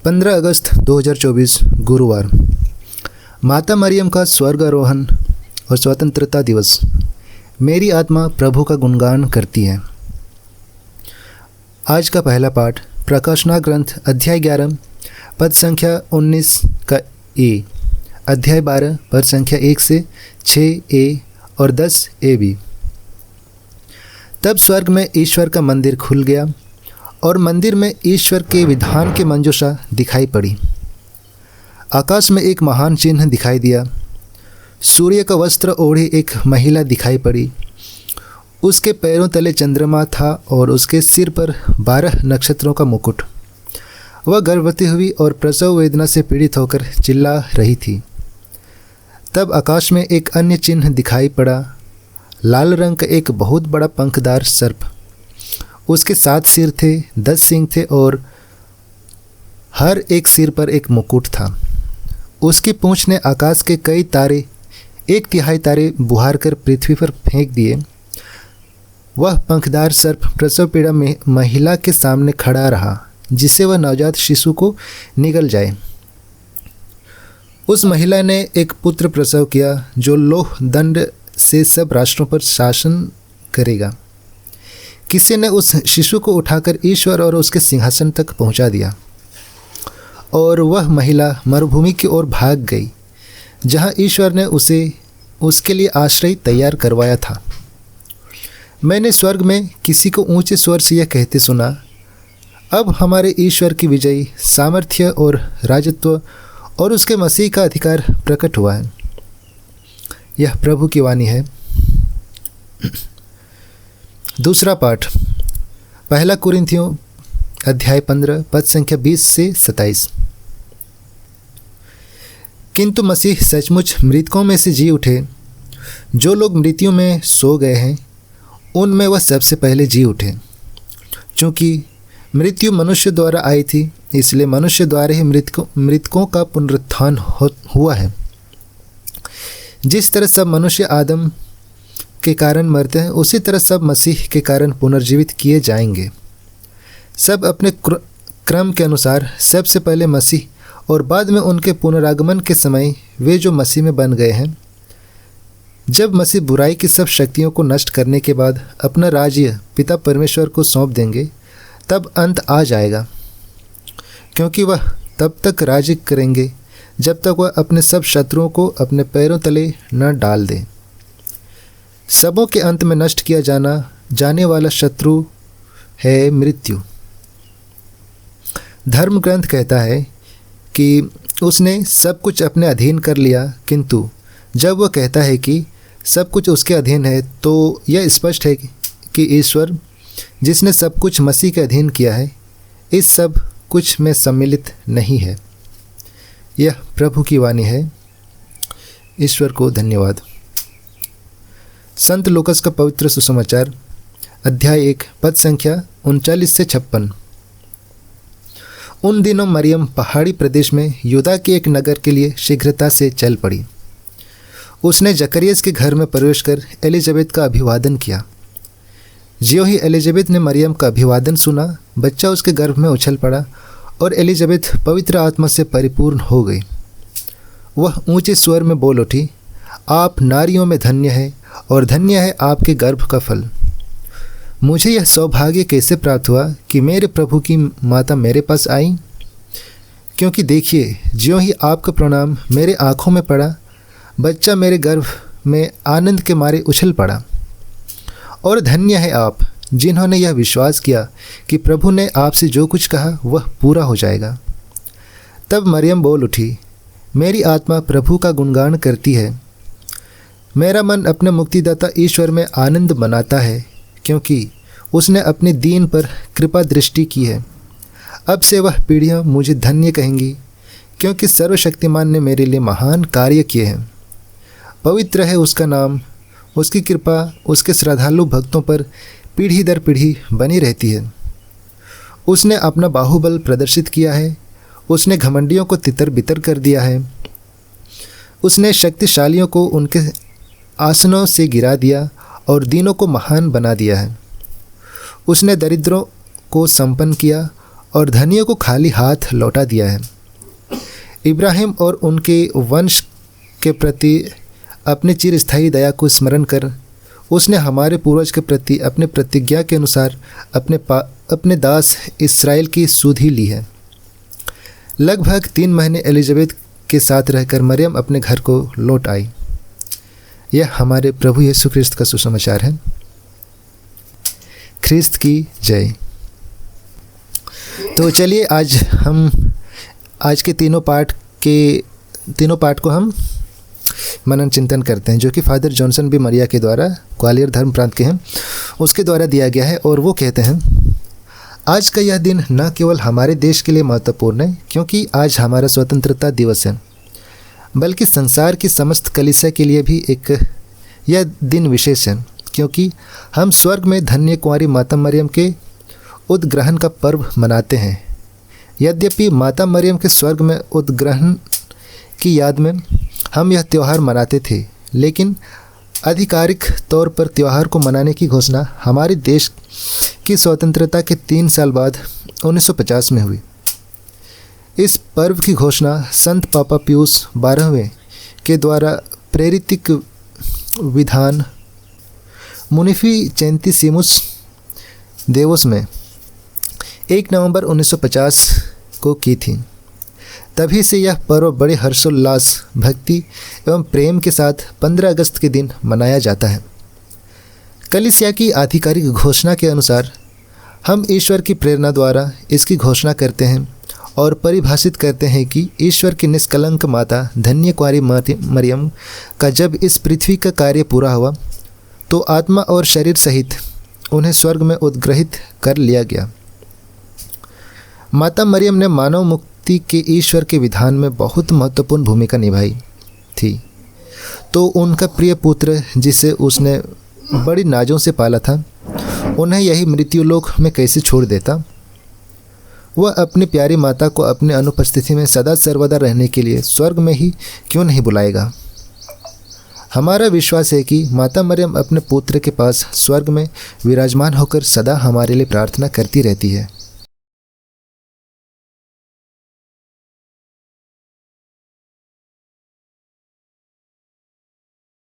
15 अगस्त 2024 गुरुवार। माता मरियम का स्वर्गारोहण और स्वतंत्रता दिवस। मेरी आत्मा प्रभु का गुणगान करती है। आज का पहला पाठ प्रकाशना ग्रंथ अध्याय 11 पद संख्या 19 का ए, अध्याय 12 पद संख्या 1 से 6 ए और 10 ए भी। तब स्वर्ग में ईश्वर का मंदिर खुल गया और मंदिर में ईश्वर के विधान की मंजूषा दिखाई पड़ी। आकाश में एक महान चिन्ह दिखाई दिया। सूर्य का वस्त्र ओढ़ी एक महिला दिखाई पड़ी। उसके पैरों तले चंद्रमा था और उसके सिर पर 12 नक्षत्रों का मुकुट। वह गर्भवती हुई और प्रसव वेदना से पीड़ित होकर चिल्ला रही थी। तब आकाश में एक अन्य चिन्ह दिखाई पड़ा। लाल रंग का एक बहुत बड़ा पंखदार सर्प। उसके 7 सिर थे, 10 सींग थे और हर एक सिर पर एक मुकुट था। उसकी पूंछ ने आकाश के कई तारे, 1/3 तारे बुहार कर पृथ्वी पर फेंक दिए। वह पंखदार सर्प प्रसव पीड़ा में महिला के सामने खड़ा रहा, जिससे वह नवजात शिशु को निगल जाए। उस महिला ने एक पुत्र प्रसव किया, जो लोह दंड से सब राष्ट्रों पर शासन करेगा। किसी ने उस शिशु को उठाकर ईश्वर और उसके सिंहासन तक पहुंचा दिया, और वह महिला मरुभूमि की ओर भाग गई, जहां ईश्वर ने उसे उसके लिए आश्रय तैयार करवाया था। मैंने स्वर्ग में किसी को ऊंचे स्वर से यह कहते सुना, अब हमारे ईश्वर की विजयी सामर्थ्य और राजत्व और उसके मसीह का अधिकार प्रकट हुआ है। यह प्रभु की वाणी है। दूसरा पाठ पहला कुरिन्थियों अध्याय 15 पद संख्या 20 से 27। किंतु मसीह सचमुच मृतकों में से जी उठे। जो लोग मृत्यु में सो गए हैं, उनमें वह सबसे पहले जी उठे। चूँकि मृत्यु मनुष्य द्वारा आई थी, इसलिए मनुष्य द्वारा ही मृतकों का पुनरुत्थान हुआ है। जिस तरह सब मनुष्य आदम के कारण मरते हैं, उसी तरह सब मसीह के कारण पुनर्जीवित किए जाएंगे। सब अपने क्रम के अनुसार, सबसे पहले मसीह और बाद में उनके पुनरागमन के समय वे जो मसीह में बन गए हैं। जब मसीह बुराई की सब शक्तियों को नष्ट करने के बाद अपना राज्य पिता परमेश्वर को सौंप देंगे, तब अंत आ जाएगा, क्योंकि वह तब तक राज्य करेंगे जब तक वह अपने सब शत्रुओं को अपने पैरों तले न डाल दे। सबों के अंत में नष्ट किया जाने वाला शत्रु है मृत्यु। धर्म ग्रंथ कहता है कि उसने सब कुछ अपने अधीन कर लिया, किंतु जब वह कहता है कि सब कुछ उसके अधीन है, तो यह स्पष्ट है कि ईश्वर, जिसने सब कुछ मसीह के अधीन किया है, इस सब कुछ में सम्मिलित नहीं है। यह प्रभु की वाणी है। ईश्वर को धन्यवाद। संत लूकास का पवित्र सुसमाचार अध्याय 1 पद संख्या 39 से 56। उन दिनों मरियम पहाड़ी प्रदेश में यूदा के एक नगर के लिए शीघ्रता से चल पड़ी। उसने जकरियस के घर में प्रवेश कर एलिजाबेथ का अभिवादन किया। ज्यों ही एलिजाबेथ ने मरियम का अभिवादन सुना, बच्चा उसके गर्भ में उछल पड़ा और एलिजाबेथ पवित्र आत्मा से परिपूर्ण हो गई। वह ऊंचे स्वर में बोल उठी, आप नारियों में धन्य है और धन्य है आपके गर्भ का फल। मुझे यह सौभाग्य कैसे प्राप्त हुआ कि मेरे प्रभु की माता मेरे पास आई? क्योंकि देखिए, ज्यों ही आपका प्रणाम मेरे आँखों में पड़ा, बच्चा मेरे गर्भ में आनंद के मारे उछल पड़ा। और धन्य है आप, जिन्होंने यह विश्वास किया कि प्रभु ने आपसे जो कुछ कहा वह पूरा हो जाएगा। तब मरियम बोल उठी, मेरी आत्मा प्रभु का गुणगान करती है। मेरा मन अपने मुक्तिदाता ईश्वर में आनंद मनाता है, क्योंकि उसने अपने दीन पर कृपा दृष्टि की है। अब से वह पीढ़ियाँ मुझे धन्य कहेंगी, क्योंकि सर्वशक्तिमान ने मेरे लिए महान कार्य किए हैं। पवित्र है उसका नाम, उसकी कृपा उसके श्रद्धालु भक्तों पर पीढ़ी दर पीढ़ी बनी रहती है। उसने अपना बाहुबल प्रदर्शित किया है, उसने घमंडियों को तितर बितर कर दिया है। उसने शक्तिशालियों को उनके आसनों से गिरा दिया और दीनों को महान बना दिया है। उसने दरिद्रों को संपन्न किया और धनियों को खाली हाथ लौटा दिया है। इब्राहिम और उनके वंश के प्रति अपनी चिरस्थायी दया को स्मरण कर उसने हमारे पूर्वज के प्रति अपने प्रतिज्ञा के अनुसार अपने दास इस्राएल की सुधि ली है। लगभग 3 महीने एलिजाबेथ के साथ रहकर मरियम अपने घर को लौट आई। यह हमारे प्रभु यीशु ख्रिस्त का सुसमाचार है। ख्रिस्त की जय। तो चलिए आज के तीनों पाठ को हम मनन चिंतन करते हैं, जो कि फादर जॉनसन बी मरिया के द्वारा, ग्वालियर धर्म प्रांत के हैं, उसके द्वारा दिया गया है। और वो कहते हैं, आज का यह दिन न केवल हमारे देश के लिए महत्वपूर्ण है क्योंकि आज हमारा स्वतंत्रता दिवस है, बल्कि संसार की समस्त कलीसिया के लिए भी यह दिन विशेष है, क्योंकि हम स्वर्ग में धन्य कुंवारी माता मरियम के उद्ग्रहण का पर्व मनाते हैं। यद्यपि माता मरियम के स्वर्ग में उद्ग्रहण की याद में हम यह त्यौहार मनाते थे, लेकिन आधिकारिक तौर पर त्यौहार को मनाने की घोषणा हमारे देश की स्वतंत्रता के 3 साल बाद 1950 में हुई। इस पर्व की घोषणा संत पापा पियूस 12वें के द्वारा प्रेरित विधान मुनिफिसेंटिसिमुस देवोस में 1 नवंबर 1950 को की थी। तभी से यह पर्व बड़े हर्षोल्लास, भक्ति एवं प्रेम के साथ 15 अगस्त के दिन मनाया जाता है। कलीसिया की आधिकारिक घोषणा के अनुसार हम ईश्वर की प्रेरणा द्वारा इसकी घोषणा करते हैं और परिभाषित करते हैं कि ईश्वर की निष्कलंक माता धन्य कुंवारी मरियम का जब इस पृथ्वी का कार्य पूरा हुआ तो आत्मा और शरीर सहित उन्हें स्वर्ग में उद्ग्रहित कर लिया गया। माता मरियम ने मानव मुक्ति के ईश्वर के विधान में बहुत महत्वपूर्ण भूमिका निभाई थी। तो उनका प्रिय पुत्र, जिसे उसने बड़ी नाजों से पाला था, उन्हें यही मृत्युलोक में कैसे छोड़ देता। वह अपनी प्यारी माता को अपने अनुपस्थिति में सदा सर्वदा रहने के लिए स्वर्ग में ही क्यों नहीं बुलाएगा। हमारा विश्वास है कि माता मरियम अपने पुत्र के पास स्वर्ग में विराजमान होकर सदा हमारे लिए प्रार्थना करती रहती है।